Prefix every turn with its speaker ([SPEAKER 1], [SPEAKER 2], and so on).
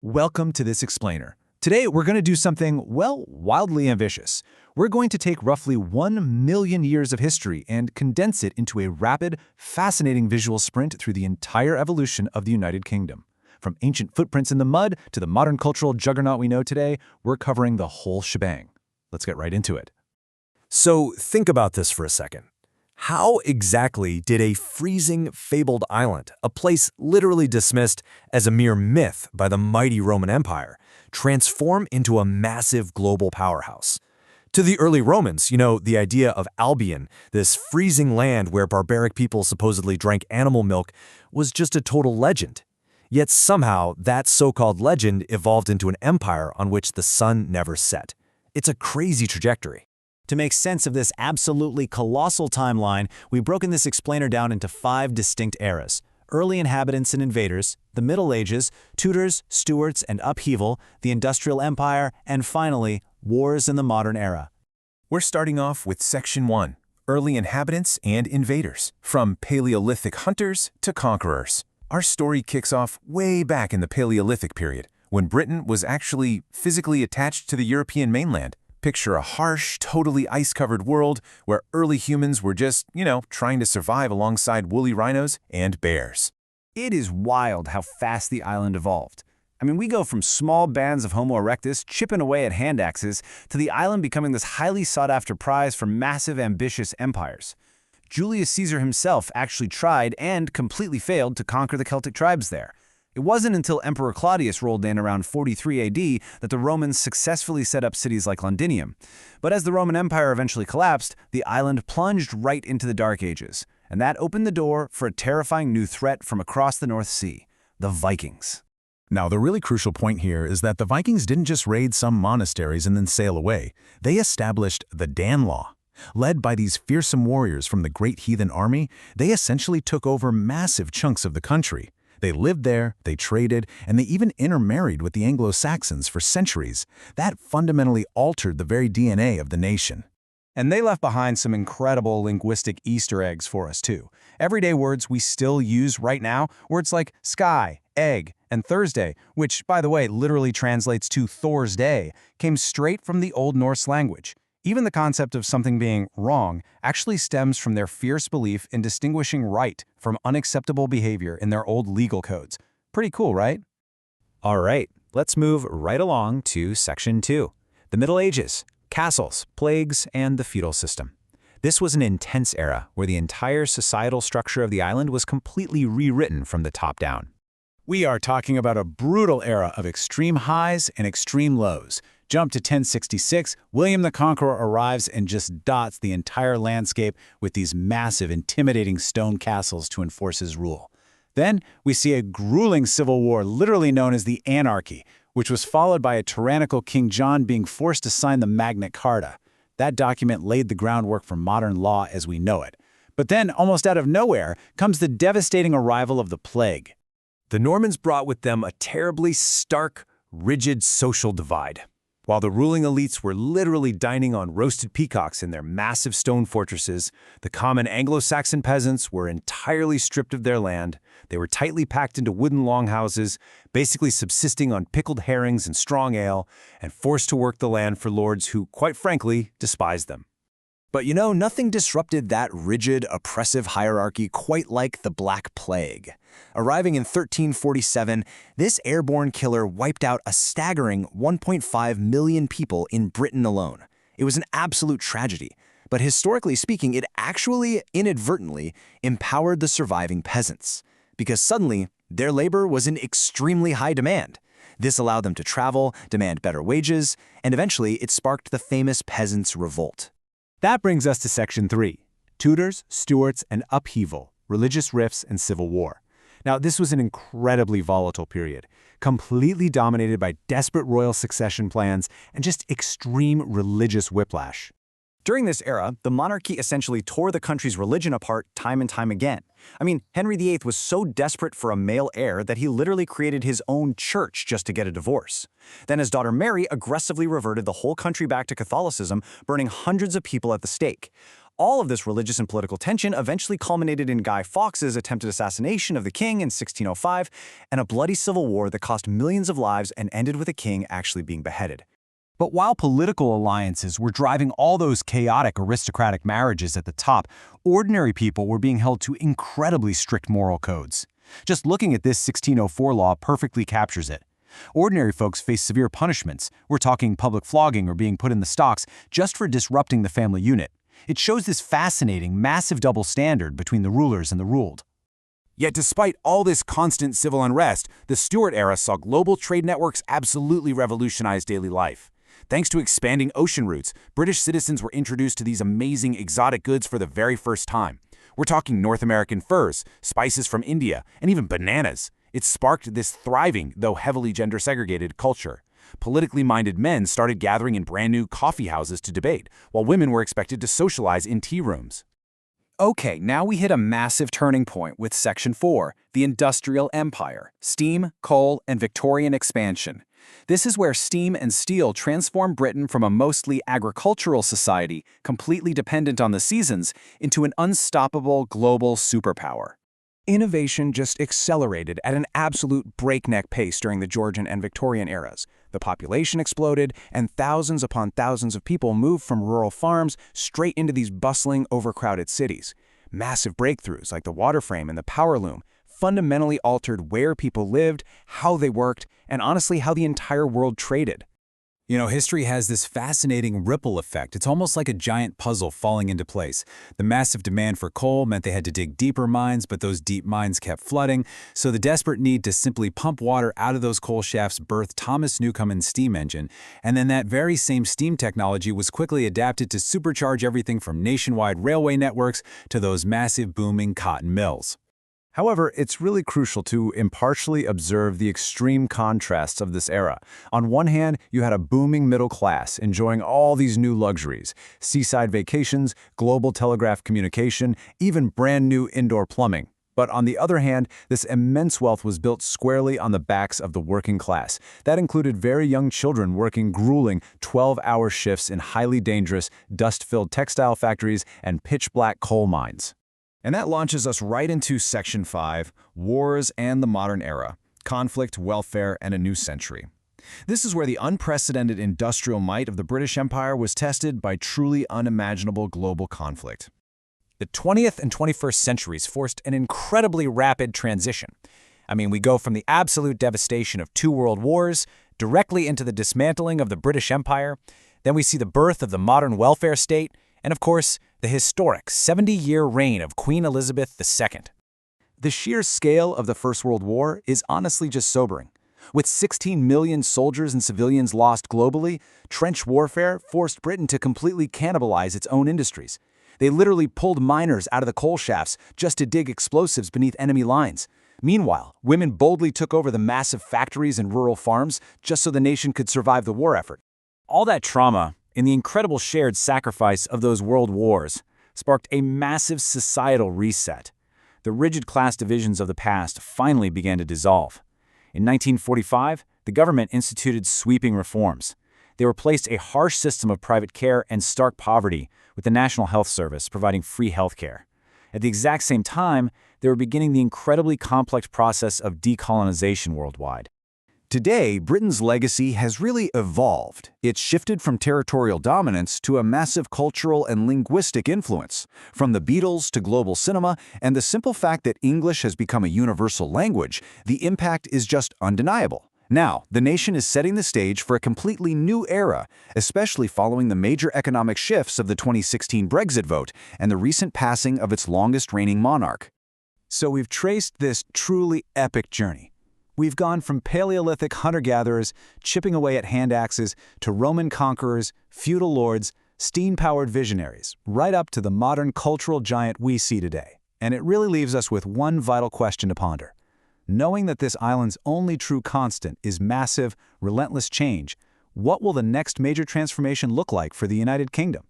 [SPEAKER 1] Welcome to this explainer. Today, we're going to do something, well, wildly ambitious. We're going to take roughly 1 million years of history and condense it into a rapid, fascinating visual sprint through the entire evolution of the United Kingdom. From ancient footprints in the mud to the modern cultural juggernaut we know today, we're covering the whole shebang. Let's get right into it.
[SPEAKER 2] So think about this for a second. How exactly did a freezing, fabled island, a place literally dismissed as a mere myth by the mighty Roman Empire, transform into a massive global powerhouse? To the early Romans, the idea of Albion, this freezing land where barbaric people supposedly drank animal milk, was just a total legend. Yet somehow, that so-called legend evolved into an empire on which the sun never set. It's a crazy trajectory.
[SPEAKER 3] To make sense of this absolutely colossal timeline, we've broken this explainer down into 5 distinct eras: early inhabitants and invaders, the Middle Ages, Tudors, Stuarts, and upheaval, the Industrial Empire, and finally, wars in the modern era.
[SPEAKER 1] We're starting off with Section 1, Early Inhabitants and Invaders, from Paleolithic hunters to conquerors. Our story kicks off way back in the Paleolithic period, when Britain was actually physically attached to the European mainland. Picture a harsh, totally ice-covered world where early humans were just, trying to survive alongside woolly rhinos and bears.
[SPEAKER 4] It is wild how fast the island evolved. We go from small bands of Homo erectus chipping away at hand axes to the island becoming this highly sought-after prize for massive, ambitious empires. Julius Caesar himself actually tried and completely failed to conquer the Celtic tribes there. It wasn't until Emperor Claudius rolled in around 43 AD that the Romans successfully set up cities like Londinium. But as the Roman Empire eventually collapsed, the island plunged right into the Dark Ages, and that opened the door for a terrifying new threat from across the North Sea: the Vikings.
[SPEAKER 1] Now, the really crucial point here is that the Vikings didn't just raid some monasteries and then sail away. They established the Danelaw. Led by these fearsome warriors from the Great Heathen Army, they essentially took over massive chunks of the country. They lived there, they traded, and they even intermarried with the Anglo-Saxons for centuries. That fundamentally altered the very DNA of the nation.
[SPEAKER 4] And they left behind some incredible linguistic Easter eggs for us too. Everyday words we still use right now, words like sky, egg, and Thursday, which, by the way, literally translates to Thor's Day, came straight from the Old Norse language. Even the concept of something being wrong actually stems from their fierce belief in distinguishing right from unacceptable behavior in their old legal codes. Pretty cool, right?
[SPEAKER 3] All right, let's move right along to Section 2, the Middle Ages, castles, plagues, and the feudal system. This was an intense era where the entire societal structure of the island was completely rewritten from the top down.
[SPEAKER 4] We are talking about a brutal era of extreme highs and extreme lows. Jump to 1066, William the Conqueror arrives and just dots the entire landscape with these massive, intimidating stone castles to enforce his rule. Then we see a grueling civil war literally known as the Anarchy, which was followed by a tyrannical King John being forced to sign the Magna Carta. That document laid the groundwork for modern law as we know it. But then, almost out of nowhere, comes the devastating arrival of the plague.
[SPEAKER 2] The Normans brought with them a terribly stark, rigid social divide. While the ruling elites were literally dining on roasted peacocks in their massive stone fortresses, the common Anglo-Saxon peasants were entirely stripped of their land. They were tightly packed into wooden longhouses, basically subsisting on pickled herrings and strong ale, and forced to work the land for lords who, quite frankly, despised them.
[SPEAKER 3] But nothing disrupted that rigid, oppressive hierarchy quite like the Black Plague. Arriving in 1347, this airborne killer wiped out a staggering 1.5 million people in Britain alone. It was an absolute tragedy, but historically speaking, it actually, inadvertently, empowered the surviving peasants, because suddenly, their labor was in extremely high demand. This allowed them to travel, demand better wages, and eventually it sparked the famous Peasants' Revolt.
[SPEAKER 4] That brings us to Section 3, Tudors, Stuarts, and upheaval, religious rifts, and civil war. Now, this was an incredibly volatile period, completely dominated by desperate royal succession plans and just extreme religious whiplash.
[SPEAKER 3] During this era, the monarchy essentially tore the country's religion apart time and time again. Henry VIII was so desperate for a male heir that he literally created his own church just to get a divorce. Then his daughter Mary aggressively reverted the whole country back to Catholicism, burning hundreds of people at the stake. All of this religious and political tension eventually culminated in Guy Fawkes's attempted assassination of the king in 1605 and a bloody civil war that cost millions of lives and ended with the king actually being beheaded. But while political alliances were driving all those chaotic aristocratic marriages at the top, ordinary people were being held to incredibly strict moral codes. Just looking at this 1604 law perfectly captures it. Ordinary folks face severe punishments. We're talking public flogging or being put in the stocks just for disrupting the family unit. It shows this fascinating, massive double standard between the rulers and the ruled.
[SPEAKER 1] Yet despite all this constant civil unrest, the Stuart era saw global trade networks absolutely revolutionize daily life. Thanks to expanding ocean routes, British citizens were introduced to these amazing exotic goods for the very first time. We're talking North American furs, spices from India, and even bananas. It sparked this thriving, though heavily gender-segregated, culture. Politically minded men started gathering in brand new coffee houses to debate, while women were expected to socialize in tea rooms.
[SPEAKER 3] Okay, now we hit a massive turning point with Section 4, the Industrial Empire, steam, coal, and Victorian expansion. This is where steam and steel transformed Britain from a mostly agricultural society, completely dependent on the seasons, into an unstoppable global superpower. Innovation just accelerated at an absolute breakneck pace during the Georgian and Victorian eras. The population exploded, and thousands upon thousands of people moved from rural farms straight into these bustling, overcrowded cities. Massive breakthroughs like the water frame and the power loom fundamentally altered where people lived, how they worked, and honestly how the entire world traded.
[SPEAKER 2] You know, history has this fascinating ripple effect. It's almost like a giant puzzle falling into place. The massive demand for coal meant they had to dig deeper mines, but those deep mines kept flooding, so the desperate need to simply pump water out of those coal shafts birthed Thomas Newcomen's steam engine, and then that very same steam technology was quickly adapted to supercharge everything from nationwide railway networks to those massive booming cotton mills.
[SPEAKER 3] However, it's really crucial to impartially observe the extreme contrasts of this era. On one hand, you had a booming middle class enjoying all these new luxuries, seaside vacations, global telegraph communication, even brand new indoor plumbing. But on the other hand, this immense wealth was built squarely on the backs of the working class. That included very young children working grueling 12-hour shifts in highly dangerous, dust-filled textile factories and pitch-black coal mines. And that launches us right into Section 5, Wars and the Modern Era, Conflict, Welfare, and a New Century. This is where the unprecedented industrial might of the British Empire was tested by truly unimaginable global conflict. The 20th and 21st centuries forced an incredibly rapid transition. I mean, we go from the absolute devastation of 2 world wars directly into the dismantling of the British Empire. Then we see the birth of the modern welfare state, and of course, the historic 70-year reign of Queen Elizabeth II. The sheer scale of the First World War is honestly just sobering. With 16 million soldiers and civilians lost globally, trench warfare forced Britain to completely cannibalize its own industries. They literally pulled miners out of the coal shafts just to dig explosives beneath enemy lines. Meanwhile, women boldly took over the massive factories and rural farms just so the nation could survive the war effort. All that trauma, and the incredible shared sacrifice of those world wars, sparked a massive societal reset. The rigid class divisions of the past finally began to dissolve. In 1945, the government instituted sweeping reforms. They replaced a harsh system of private care and stark poverty with the National Health Service providing free health care. At the exact same time, they were beginning the incredibly complex process of decolonization worldwide. Today, Britain's legacy has really evolved. It's shifted from territorial dominance to a massive cultural and linguistic influence, from the Beatles to global cinema, and the simple fact that English has become a universal language, the impact is just undeniable. Now, the nation is setting the stage for a completely new era, especially following the major economic shifts of the 2016 Brexit vote and the recent passing of its longest-reigning monarch. So we've traced this truly epic journey. We've gone from Paleolithic hunter-gatherers chipping away at hand axes to Roman conquerors, feudal lords, steam-powered visionaries, right up to the modern cultural giant we see today. And it really leaves us with one vital question to ponder. Knowing that this island's only true constant is massive, relentless change, what will the next major transformation look like for the United Kingdom?